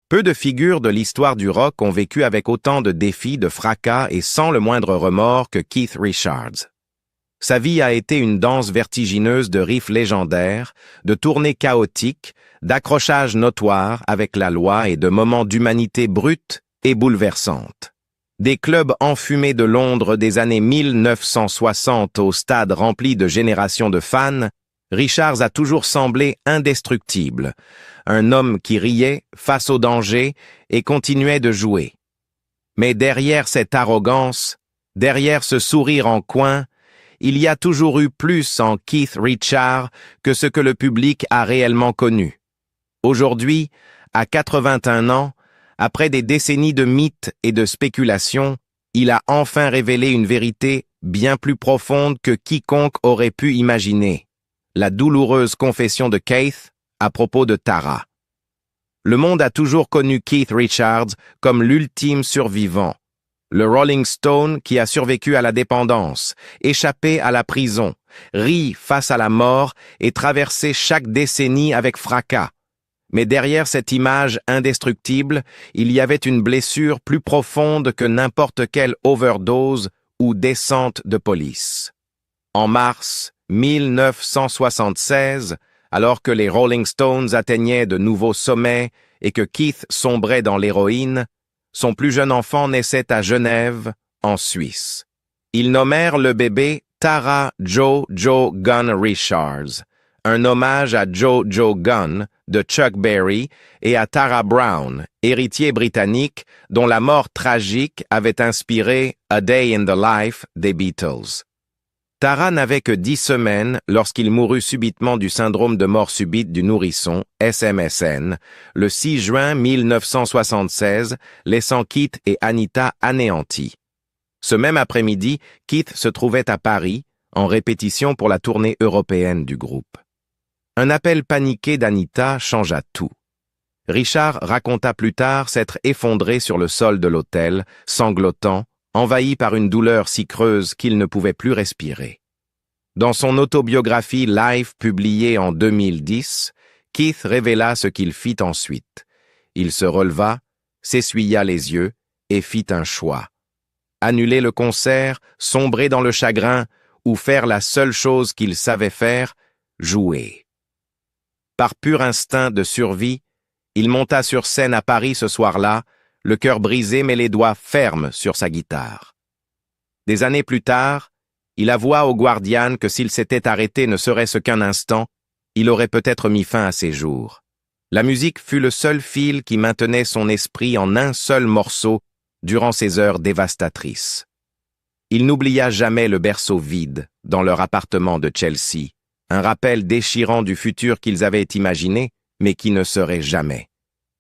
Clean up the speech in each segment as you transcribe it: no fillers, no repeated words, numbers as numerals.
Peu de figures de l'histoire du rock ont vécu avec autant de défis, de fracas et sans le moindre remords que Keith Richards. Sa vie a été une danse vertigineuse de riffs légendaires, de tournées chaotiques, d'accrochages notoires avec la loi et de moments d'humanité brute et bouleversante. Des clubs enfumés de Londres des années 1960 au stade rempli de générations de fans, Richards a toujours semblé indestructible, un homme qui riait face au danger et continuait de jouer. Mais derrière cette arrogance, derrière ce sourire en coin, il y a toujours eu plus en Keith Richards que ce que le public a réellement connu. Aujourd'hui, à 81 ans, après des décennies de mythes et de spéculations, il a enfin révélé une vérité bien plus profonde que quiconque aurait pu imaginer. La douloureuse confession de Keith à propos de Tara. Le monde a toujours connu Keith Richards comme l'ultime survivant. Le Rolling Stone qui a survécu à la dépendance, échappé à la prison, ri face à la mort et traversé chaque décennie avec fracas. Mais derrière cette image indestructible, il y avait une blessure plus profonde que n'importe quelle overdose ou descente de police. En mars 1976, alors que les Rolling Stones atteignaient de nouveaux sommets et que Keith sombrait dans l'héroïne, son plus jeune enfant naissait à Genève, en Suisse. Ils nommèrent le bébé Tara Joe Gunn Richards, un hommage à Joe Gunn de Chuck Berry et à Tara Brown, héritier britannique dont la mort tragique avait inspiré A Day in the Life des Beatles. Tara n'avait que 10 semaines lorsqu'il mourut subitement du syndrome de mort subite du nourrisson, SMSN, le 6 juin 1976, laissant Keith et Anita anéantis. Ce même après-midi, Keith se trouvait à Paris, en répétition pour la tournée européenne du groupe. Un appel paniqué d'Anita changea tout. Richard raconta plus tard s'être effondré sur le sol de l'hôtel, sanglotant, envahi par une douleur si creuse qu'il ne pouvait plus respirer. Dans son autobiographie Life publiée en 2010, Keith révéla ce qu'il fit ensuite. Il se releva, s'essuya les yeux et fit un choix. Annuler le concert, sombrer dans le chagrin ou faire la seule chose qu'il savait faire, jouer. Par pur instinct de survie, il monta sur scène à Paris ce soir-là, le cœur brisé mais les doigts fermes sur sa guitare. Des années plus tard, il avoua au Guardian que s'il s'était arrêté ne serait-ce qu'un instant, il aurait peut-être mis fin à ses jours. La musique fut le seul fil qui maintenait son esprit en un seul morceau durant ces heures dévastatrices. Il n'oublia jamais le berceau vide dans leur appartement de Chelsea, un rappel déchirant du futur qu'ils avaient imaginé, mais qui ne serait jamais.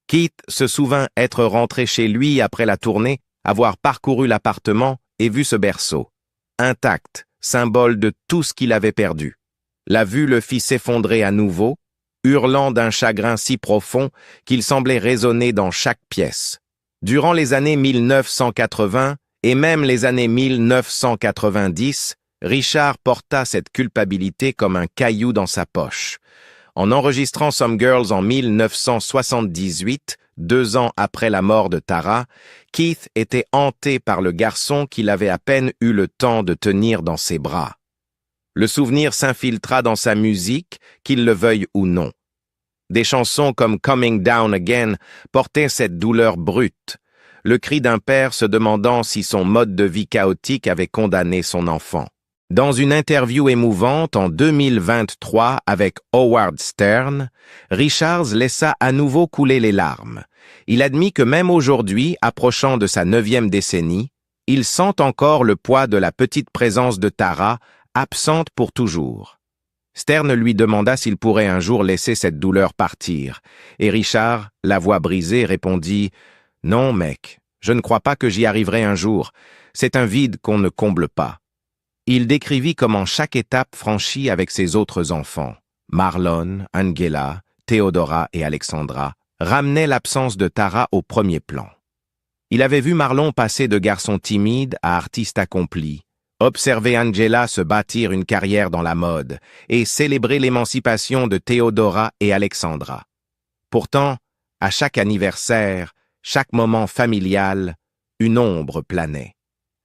Keith se souvint être rentré chez lui après la tournée, avoir parcouru l'appartement et vu ce berceau, intact, symbole de tout ce qu'il avait perdu. La vue le fit s'effondrer à nouveau, hurlant d'un chagrin si profond qu'il semblait résonner dans chaque pièce. Durant les années 1980 et même les années 1990, Richard porta cette culpabilité comme un caillou dans sa poche. En enregistrant Some Girls en 1978, 2 ans après la mort de Tara, Keith était hanté par le garçon qu'il avait à peine eu le temps de tenir dans ses bras. Le souvenir s'infiltra dans sa musique, qu'il le veuille ou non. Des chansons comme Coming Down Again portaient cette douleur brute, le cri d'un père se demandant si son mode de vie chaotique avait condamné son enfant. Dans une interview émouvante en 2023 avec Howard Stern, Richards laissa à nouveau couler les larmes. Il admit que même aujourd'hui, approchant de sa 9e décennie, il sent encore le poids de la petite présence de Tara, absente pour toujours. Stern lui demanda s'il pourrait un jour laisser cette douleur partir, et Richard, la voix brisée, répondit « Non, mec, je ne crois pas que j'y arriverai un jour. C'est un vide qu'on ne comble pas. » Il décrivit comment chaque étape franchie avec ses autres enfants, Marlon, Angela, Theodora et Alexandra, ramenait l'absence de Tara au premier plan. Il avait vu Marlon passer de garçon timide à artiste accompli, observer Angela se bâtir une carrière dans la mode et célébrer l'émancipation de Theodora et Alexandra. Pourtant, À chaque anniversaire, chaque moment familial, une ombre planait.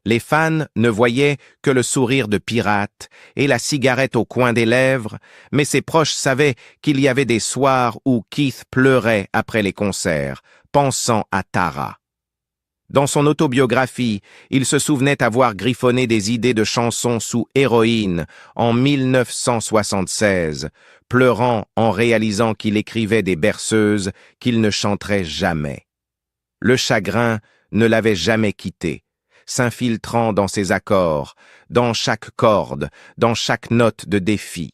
Les fans ne voyaient que le sourire de pirate et la cigarette au coin des lèvres, mais ses proches savaient qu'il y avait des soirs où Keith pleurait après les concerts, pensant à Tara. Dans son autobiographie, il se souvenait avoir griffonné des idées de chansons sous héroïne en 1976, pleurant en réalisant qu'il écrivait des berceuses qu'il ne chanterait jamais. Le chagrin ne l'avait jamais quitté, s'infiltrant dans ses accords, dans chaque corde, dans chaque note de défi.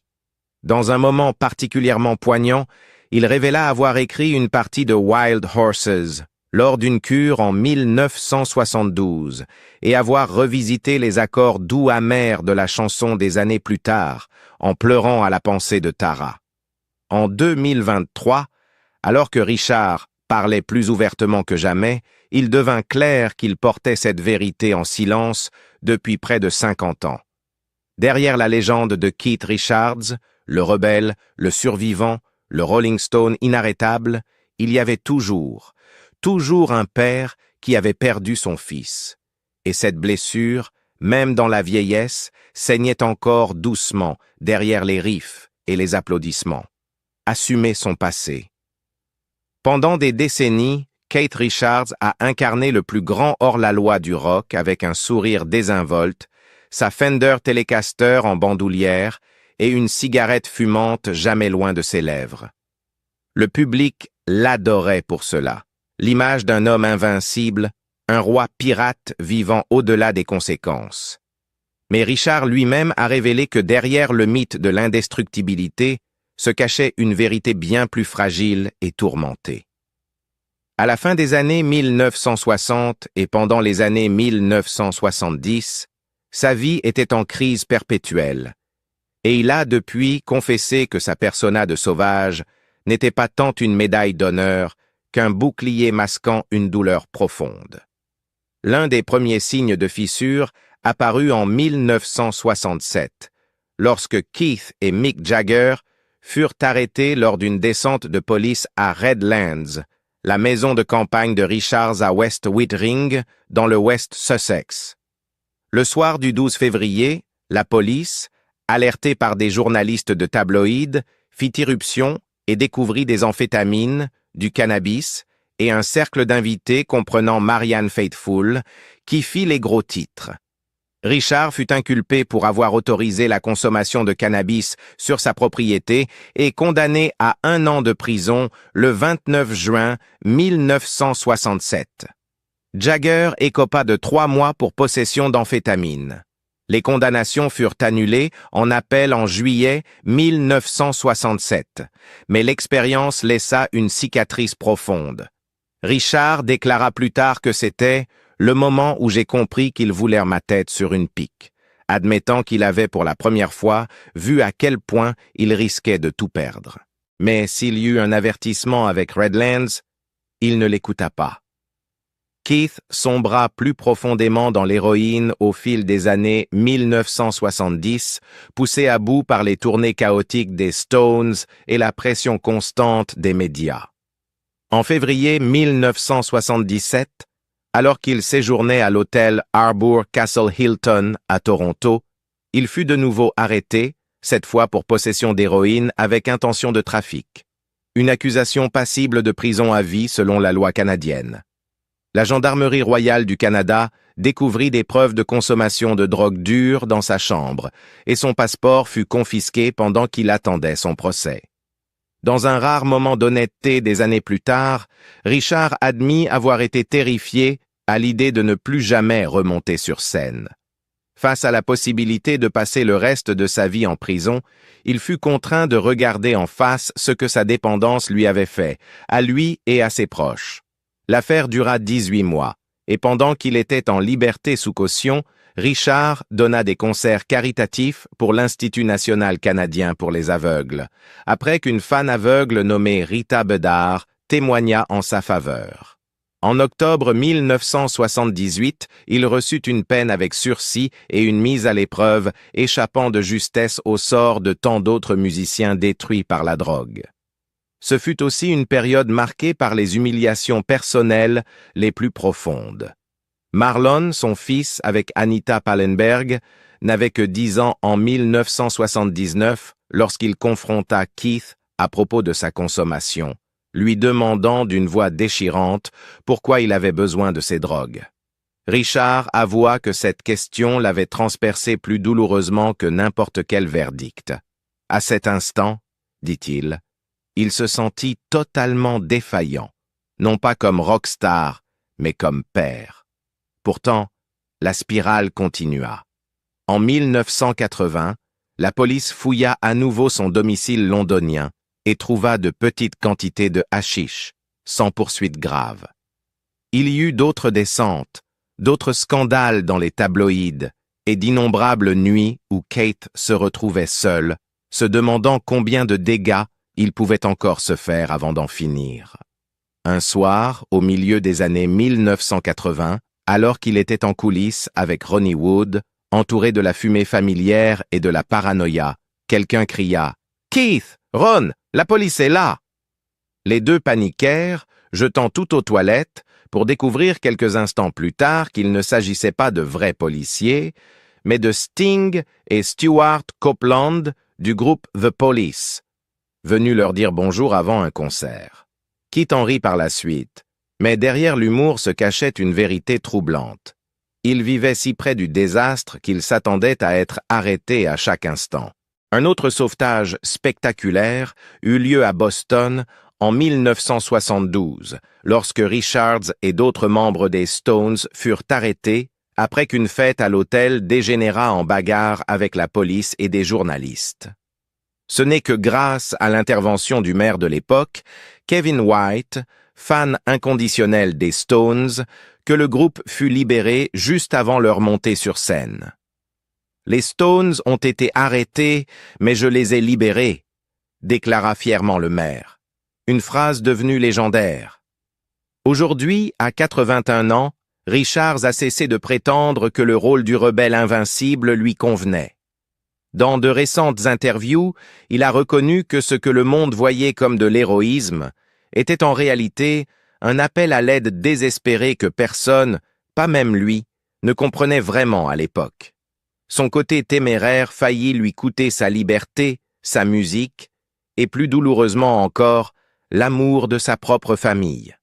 Dans un moment particulièrement poignant, il révéla avoir écrit une partie de Wild Horses lors d'une cure en 1972 et avoir revisité les accords doux amers de la chanson des années plus tard, en pleurant à la pensée de Tara. En 2023, alors que Richard parlait plus ouvertement que jamais, il devint clair qu'il portait cette vérité en silence depuis près de 50 ans. Derrière la légende de Keith Richards, le rebelle, le survivant, le Rolling Stone inarrêtable, il y avait toujours un père qui avait perdu son fils. Et cette blessure, même dans la vieillesse, saignait encore doucement derrière les riffs et les applaudissements. Assumer son passé. Pendant des décennies, Keith Richards a incarné le plus grand hors-la-loi du rock avec un sourire désinvolte, sa Fender Telecaster en bandoulière et une cigarette fumante jamais loin de ses lèvres. Le public l'adorait pour cela. L'image d'un homme invincible, un roi pirate vivant au-delà des conséquences. Mais Richard lui-même a révélé que derrière le mythe de l'indestructibilité se cachait une vérité bien plus fragile et tourmentée. À la fin des années 1960 et pendant les années 1970, sa vie était en crise perpétuelle, et il a depuis confessé que sa persona de sauvage n'était pas tant une médaille d'honneur qu'un bouclier masquant une douleur profonde. L'un des premiers signes de fissure apparut en 1967, lorsque Keith et Mick Jagger furent arrêtés lors d'une descente de police à Redlands, la maison de campagne de Richards à West Wittering, dans le West Sussex. Le soir du 12 février, la police, alertée par des journalistes de tabloïds, fit irruption et découvrit des amphétamines, du cannabis et un cercle d'invités comprenant Marianne Faithfull, qui fit les gros titres. Richard fut inculpé pour avoir autorisé la consommation de cannabis sur sa propriété et condamné à 1 an de prison le 29 juin 1967. Jagger écopa de 3 mois pour possession d'amphétamines. Les condamnations furent annulées en appel en juillet 1967, mais l'expérience laissa une cicatrice profonde. Richard déclara plus tard que c'était le moment où j'ai compris qu'ils voulèrent ma tête sur une pique, admettant qu'il avait pour la première fois vu à quel point il risquait de tout perdre. Mais s'il y eut un avertissement avec Redlands, il ne l'écouta pas. Keith sombra plus profondément dans l'héroïne au fil des années 1970, poussé à bout par les tournées chaotiques des Stones et la pression constante des médias. En février 1977, alors qu'il séjournait à l'hôtel Harbour Castle Hilton à Toronto, il fut de nouveau arrêté, cette fois pour possession d'héroïne avec intention de trafic. Une accusation passible de prison à vie selon la loi canadienne. La Gendarmerie royale du Canada découvrit des preuves de consommation de drogue dure dans sa chambre et son passeport fut confisqué pendant qu'il attendait son procès. Dans un rare moment d'honnêteté des années plus tard, Richard admit avoir été terrifié à l'idée de ne plus jamais remonter sur scène. Face à la possibilité de passer le reste de sa vie en prison, il fut contraint de regarder en face ce que sa dépendance lui avait fait, à lui et à ses proches. L'affaire dura 18 mois, et pendant qu'il était en liberté sous caution, Richard donna des concerts caritatifs pour l'Institut national canadien pour les aveugles, après qu'une fan aveugle nommée Rita Bedard témoigna en sa faveur. En octobre 1978, il reçut une peine avec sursis et une mise à l'épreuve, échappant de justesse au sort de tant d'autres musiciens détruits par la drogue. Ce fut aussi une période marquée par les humiliations personnelles les plus profondes. Marlon, son fils, avec Anita Pallenberg, n'avait que 10 ans en 1979 lorsqu'il confronta Keith à propos de sa consommation, lui demandant d'une voix déchirante pourquoi il avait besoin de ces drogues. Richard avoua que cette question l'avait transpercé plus douloureusement que n'importe quel verdict. À cet instant, dit-il, il se sentit totalement défaillant, non pas comme rockstar, mais comme père. Pourtant, la spirale continua. En 1980, la police fouilla à nouveau son domicile londonien et trouva de petites quantités de hashish, sans poursuite grave. Il y eut d'autres descentes, d'autres scandales dans les tabloïds et d'innombrables nuits où Kate se retrouvait seule, se demandant combien de dégâts il pouvait encore se faire avant d'en finir. Un soir, au milieu des années 1980, alors qu'il était en coulisses avec Ronnie Wood, entouré de la fumée familière et de la paranoïa, quelqu'un cria « Keith! Ron! La police est là !» Les deux paniquèrent, jetant tout aux toilettes, pour découvrir quelques instants plus tard qu'il ne s'agissait pas de vrais policiers, mais de Sting et Stuart Copeland du groupe The Police, venus leur dire bonjour avant un concert. Keith en rit par la suite, mais derrière l'humour se cachait une vérité troublante. Il vivait si près du désastre qu'il s'attendait à être arrêté à chaque instant. Un autre sauvetage spectaculaire eut lieu à Boston en 1972, lorsque Richards et d'autres membres des Stones furent arrêtés après qu'une fête à l'hôtel dégénéra en bagarre avec la police et des journalistes. Ce n'est que grâce à l'intervention du maire de l'époque, Kevin White, fan inconditionnel des Stones, que le groupe fut libéré juste avant leur montée sur scène. « Les Stones ont été arrêtés, mais je les ai libérés », déclara fièrement le maire. Une phrase devenue légendaire. Aujourd'hui, à 81 ans, Richards a cessé de prétendre que le rôle du rebelle invincible lui convenait. Dans de récentes interviews, il a reconnu que ce que le monde voyait comme de l'héroïsme était en réalité un appel à l'aide désespéré que personne, pas même lui, ne comprenait vraiment à l'époque. Son côté téméraire faillit lui coûter sa liberté, sa musique, et plus douloureusement encore, l'amour de sa propre famille.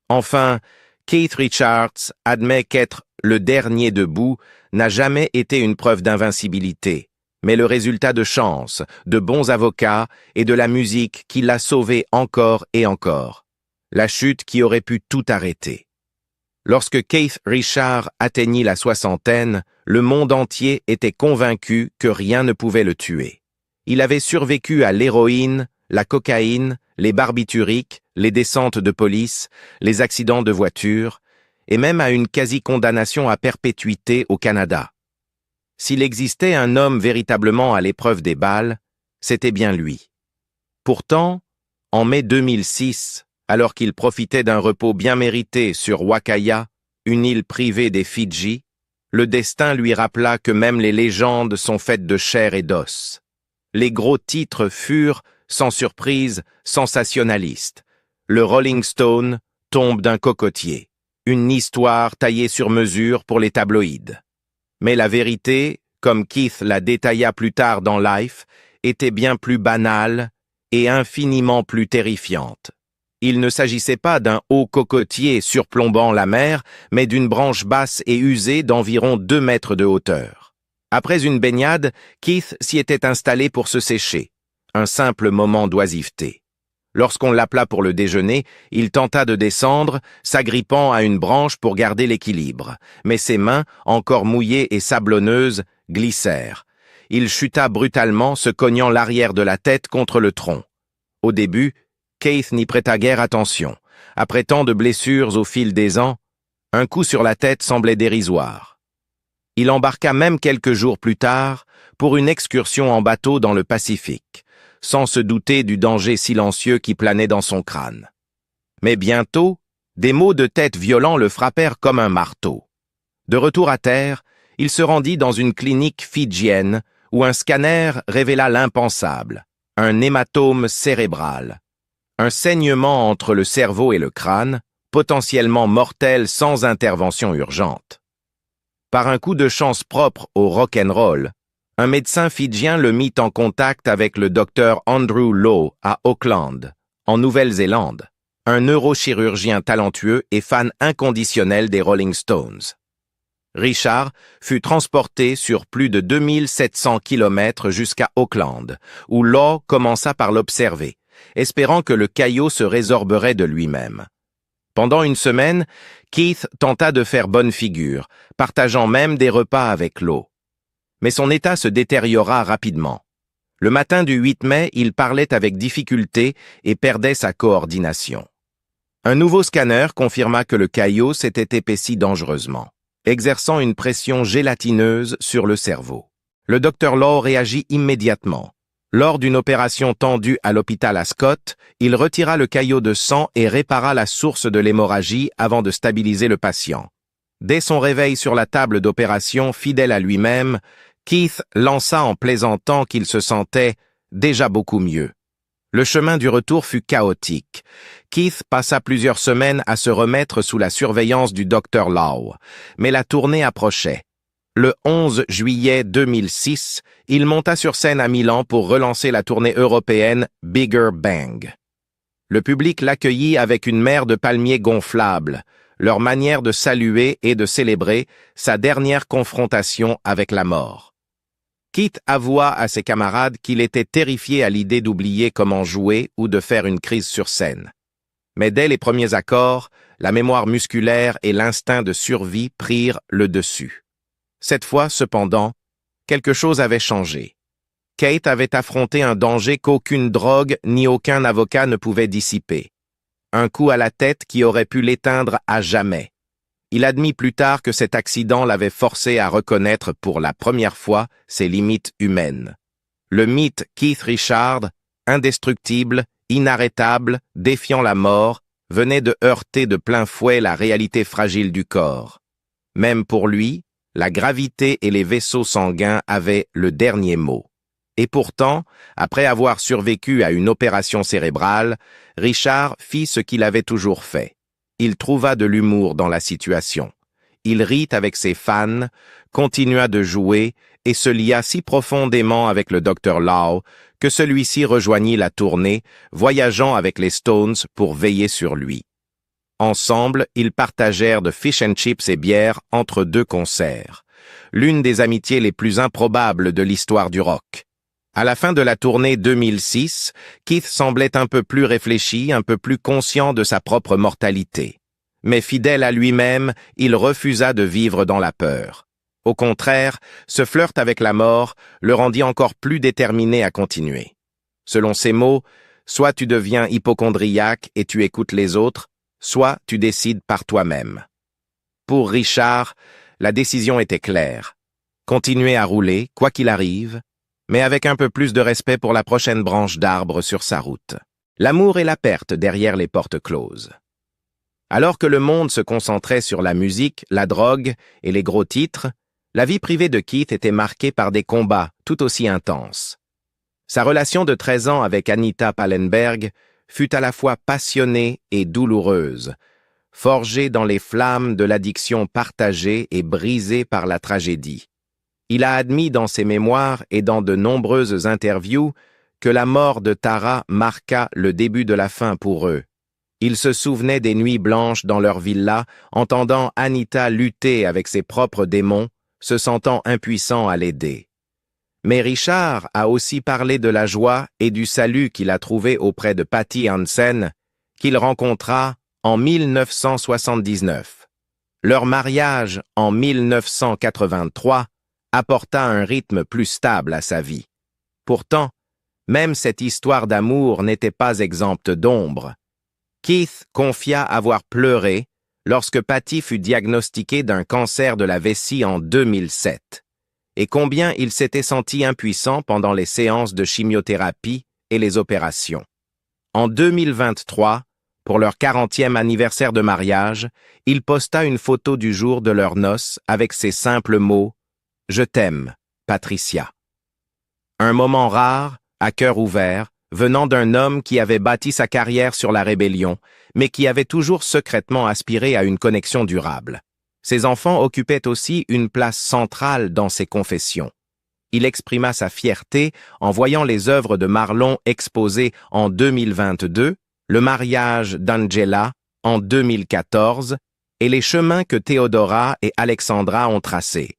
Enfin, Keith Richards admet qu'être le dernier debout n'a jamais été une preuve d'invincibilité, mais le résultat de chance, de bons avocats et de la musique qui l'a sauvé encore et encore. La chute qui aurait pu tout arrêter. Lorsque Keith Richards atteignit la soixantaine, le monde entier était convaincu que rien ne pouvait le tuer. Il avait survécu à l'héroïne, la cocaïne, les barbituriques, les descentes de police, les accidents de voiture, et même à une quasi-condamnation à perpétuité au Canada. S'il existait un homme véritablement à l'épreuve des balles, c'était bien lui. Pourtant, en mai 2006, alors qu'il profitait d'un repos bien mérité sur Wakaya, une île privée des Fidji, le destin lui rappela que même les légendes sont faites de chair et d'os. Les gros titres furent, sans surprise, sensationnalistes. Le Rolling Stone tombe d'un cocotier. Une histoire taillée sur mesure pour les tabloïds. Mais la vérité, comme Keith la détailla plus tard dans Life, était bien plus banale et infiniment plus terrifiante. Il ne s'agissait pas d'un haut cocotier surplombant la mer, mais d'une branche basse et usée d'environ 2 mètres de hauteur. Après une baignade, Keith s'y était installé pour se sécher. Un simple moment d'oisiveté. Lorsqu'on l'appela pour le déjeuner, il tenta de descendre, s'agrippant à une branche pour garder l'équilibre. Mais ses mains, encore mouillées et sablonneuses, glissèrent. Il chuta brutalement, se cognant l'arrière de la tête contre le tronc. Au début, Keith n'y prêta guère attention. Après tant de blessures au fil des ans, un coup sur la tête semblait dérisoire. Il embarqua même quelques jours plus tard pour une excursion en bateau dans le Pacifique, sans se douter du danger silencieux qui planait dans son crâne. Mais bientôt, des maux de tête violents le frappèrent comme un marteau. De retour à terre, il se rendit dans une clinique fidjienne où un scanner révéla l'impensable, un hématome cérébral. Un saignement entre le cerveau et le crâne, potentiellement mortel sans intervention urgente. Par un coup de chance propre au rock'n'roll, un médecin fidjien le mit en contact avec le docteur Andrew Lowe à Auckland, en Nouvelle-Zélande, un neurochirurgien talentueux et fan inconditionnel des Rolling Stones. Richard fut transporté sur plus de 2700 kilomètres jusqu'à Auckland, où Lowe commença par l'observer, espérant que le caillot se résorberait de lui-même. Pendant une semaine, Keith tenta de faire bonne figure, partageant même des repas avec Lowe. Mais son état se détériora rapidement. Le matin du 8 mai, il parlait avec difficulté et perdait sa coordination. Un nouveau scanner confirma que le caillot s'était épaissi dangereusement, exerçant une pression gélatineuse sur le cerveau. Le docteur Lowe réagit immédiatement. Lors d'une opération tendue à l'hôpital Ascot, il retira le caillot de sang et répara la source de l'hémorragie avant de stabiliser le patient. Dès son réveil sur la table d'opération, fidèle à lui-même, Keith lança en plaisantant qu'il se sentait déjà beaucoup mieux. Le chemin du retour fut chaotique. Keith passa plusieurs semaines à se remettre sous la surveillance du docteur Lowe, mais la tournée approchait. Le 11 juillet 2006, il monta sur scène à Milan pour relancer la tournée européenne Bigger Bang. Le public l'accueillit avec une mer de palmiers gonflables, leur manière de saluer et de célébrer sa dernière confrontation avec la mort. Keith avoua à ses camarades qu'il était terrifié à l'idée d'oublier comment jouer ou de faire une crise sur scène. Mais dès les premiers accords, la mémoire musculaire et l'instinct de survie prirent le dessus. Cette fois, cependant, quelque chose avait changé. Kate avait affronté un danger qu'aucune drogue ni aucun avocat ne pouvait dissiper. Un coup à la tête qui aurait pu l'éteindre à jamais. Il admit plus tard que cet accident l'avait forcé à reconnaître pour la première fois ses limites humaines. Le mythe Keith Richards, indestructible, inarrêtable, défiant la mort, venait de heurter de plein fouet la réalité fragile du corps. Même pour lui, la gravité et les vaisseaux sanguins avaient le dernier mot. Et pourtant, après avoir survécu à une opération cérébrale, Richard fit ce qu'il avait toujours fait. Il trouva de l'humour dans la situation. Il rit avec ses fans, continua de jouer et se lia si profondément avec le Dr Lowe que celui-ci rejoignit la tournée, voyageant avec les Stones pour veiller sur lui. Ensemble, ils partagèrent de fish and chips et bière entre deux concerts. L'une des amitiés les plus improbables de l'histoire du rock. À la fin de la tournée 2006, Keith semblait un peu plus réfléchi, un peu plus conscient de sa propre mortalité. Mais fidèle à lui-même, il refusa de vivre dans la peur. Au contraire, ce flirt avec la mort le rendit encore plus déterminé à continuer. Selon ses mots, soit tu deviens hypocondriaque et tu écoutes les autres, soit tu décides par toi-même. Pour Richard, la décision était claire. Continuer à rouler, quoi qu'il arrive, mais avec un peu plus de respect pour la prochaine branche d'arbre sur sa route. L'amour et la perte derrière les portes closes. Alors que le monde se concentrait sur la musique, la drogue et les gros titres, la vie privée de Keith était marquée par des combats tout aussi intenses. Sa relation de 13 ans avec Anita Pallenberg fut à la fois passionnée et douloureuse, forgée dans les flammes de l'addiction partagée et brisée par la tragédie. Il a admis dans ses mémoires et dans de nombreuses interviews que la mort de Tara marqua le début de la fin pour eux. Il se souvenait des nuits blanches dans leur villa, entendant Anita lutter avec ses propres démons, se sentant impuissant à l'aider. Mais Richard a aussi parlé de la joie et du salut qu'il a trouvé auprès de Patty Hansen, qu'il rencontra en 1979. Leur mariage en 1983 apporta un rythme plus stable à sa vie. Pourtant, même cette histoire d'amour n'était pas exempte d'ombre. Keith confia avoir pleuré lorsque Patty fut diagnostiquée d'un cancer de la vessie en 2007. Et combien il s'était senti impuissant pendant les séances de chimiothérapie et les opérations. En 2023, pour leur 40e anniversaire de mariage, il posta une photo du jour de leurs noces avec ces simples mots « Je t'aime, Patricia ». Un moment rare, à cœur ouvert, venant d'un homme qui avait bâti sa carrière sur la rébellion, mais qui avait toujours secrètement aspiré à une connexion durable. Ses enfants occupaient aussi une place centrale dans ses confessions. Il exprima sa fierté en voyant les œuvres de Marlon exposées en 2022, le mariage d'Angela en 2014 et les chemins que Théodora et Alexandra ont tracés.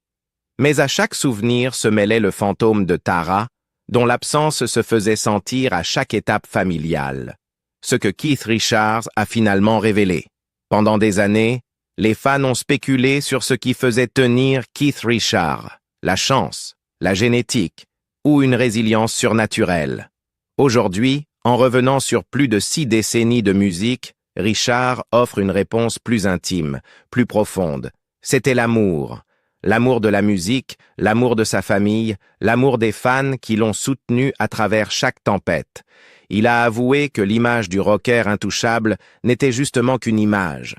Mais à chaque souvenir se mêlait le fantôme de Tara, dont l'absence se faisait sentir à chaque étape familiale, ce que Keith Richards a finalement révélé. Pendant des années, les fans ont spéculé sur ce qui faisait tenir Keith Richards, la chance, la génétique ou une résilience surnaturelle. Aujourd'hui, en revenant sur plus de 6 décennies de musique, Richards offre une réponse plus intime, plus profonde. C'était l'amour. L'amour de la musique, l'amour de sa famille, l'amour des fans qui l'ont soutenu à travers chaque tempête. Il a avoué que l'image du rocker intouchable n'était justement qu'une image.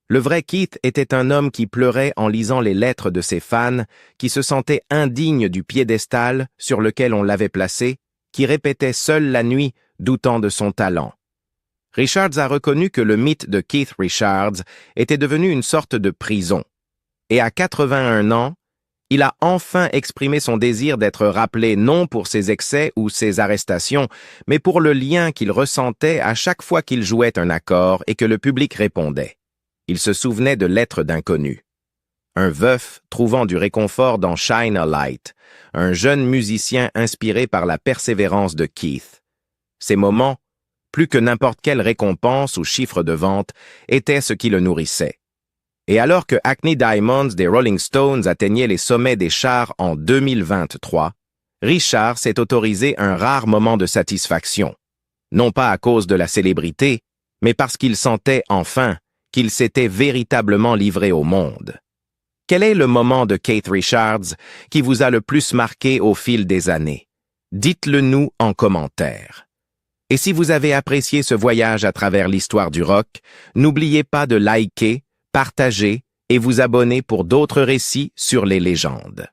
Le vrai Keith était un homme qui pleurait en lisant les lettres de ses fans, qui se sentait indigne du piédestal sur lequel on l'avait placé, qui répétait seul la nuit, doutant de son talent. Richards a reconnu que le mythe de Keith Richards était devenu une sorte de prison. Et à 81 ans, il a enfin exprimé son désir d'être rappelé non pour ses excès ou ses arrestations, mais pour le lien qu'il ressentait à chaque fois qu'il jouait un accord et que le public répondait. Il se souvenait de lettres d'inconnus. Un veuf trouvant du réconfort dans Shine a Light, un jeune musicien inspiré par la persévérance de Keith. Ces moments, plus que n'importe quelle récompense ou chiffre de vente, étaient ce qui le nourrissait. Et alors que Hackney Diamonds des Rolling Stones atteignait les sommets des charts en 2023, Richards s'est autorisé un rare moment de satisfaction. Non pas à cause de la célébrité, mais parce qu'il sentait enfin qu'il s'était véritablement livré au monde. Quel est le moment de Keith Richards qui vous a le plus marqué au fil des années? Dites-le nous en commentaire. Et si vous avez apprécié ce voyage à travers l'histoire du rock, n'oubliez pas de liker, partager et vous abonner pour d'autres récits sur les légendes.